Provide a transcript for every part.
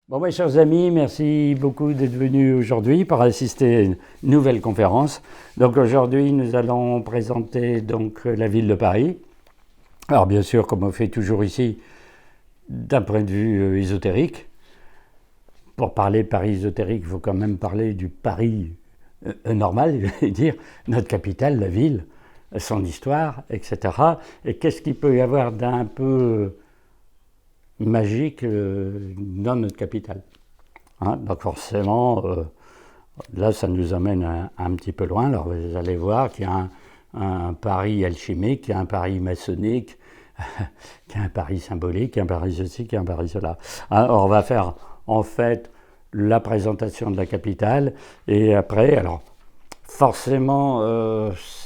Bon, mes chers amis, merci beaucoup d'être venus aujourd'hui pour assister à une nouvelle conférence. Donc aujourd'hui, nous allons présenter la ville de Paris. Alors bien sûr, comme on fait toujours ici, d'un point de vue ésotérique. Pour parler de Paris ésotérique, il faut quand même parler du Paris normal, je vais dire, notre capitale, la ville, son histoire, etc. Et qu'est-ce qu'il peut y avoir d'un peu magique dans notre capitale. Donc forcément, là, ça nous amène un petit peu loin. Alors vous allez voir qu'il y a un Paris alchimique, qu'il y a un Paris maçonnique, qu'il y a un Paris symbolique, qu'il y a un Paris ceci, qu'il y a un Paris cela. Alors on va faire en fait la présentation de la capitale et après, alors forcément,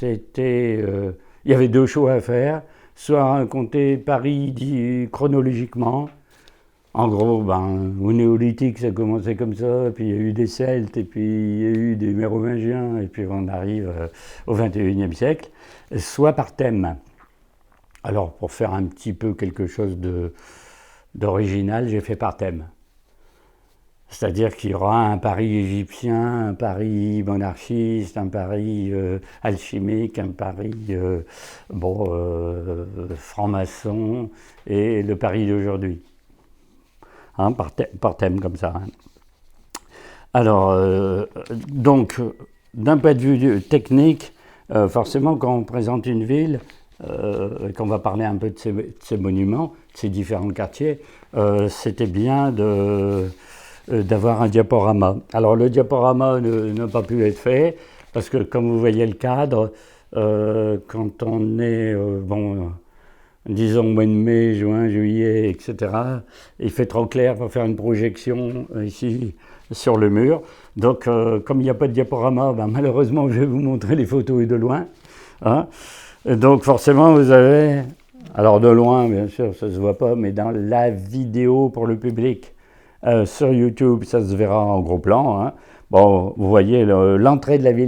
il y avait deux choix à faire. Soit raconter Paris dit chronologiquement. En gros, au néolithique, ça a commencé comme ça, puis il y a eu des Celtes, et puis il y a eu des Mérovingiens, et puis on arrive au XXIe siècle, soit par thème. Alors, pour faire un petit peu quelque chose d'original, j'ai fait par thème. C'est-à-dire qu'il y aura un Paris égyptien, un Paris monarchiste, un Paris alchimique, un Paris franc-maçon, et le Paris d'aujourd'hui. Par thème comme ça. Alors, d'un point de vue technique, forcément, quand on présente une ville, qu'on va parler un peu de ses monuments, de ses différents quartiers, c'était bien d'avoir un diaporama. Alors, le diaporama n'a pas pu être fait, parce que, comme vous voyez le cadre, quand on est, disons mois de mai, juin, juillet, etc. Il fait trop clair pour faire une projection ici sur le mur. Donc, comme il n'y a pas de diaporama, malheureusement, je vais vous montrer les photos de loin. Donc, forcément, vous avez... Alors, de loin, bien sûr, ça ne se voit pas, mais dans la vidéo pour le public, sur YouTube, ça se verra en gros plan. Bon, vous voyez l'entrée de la ville.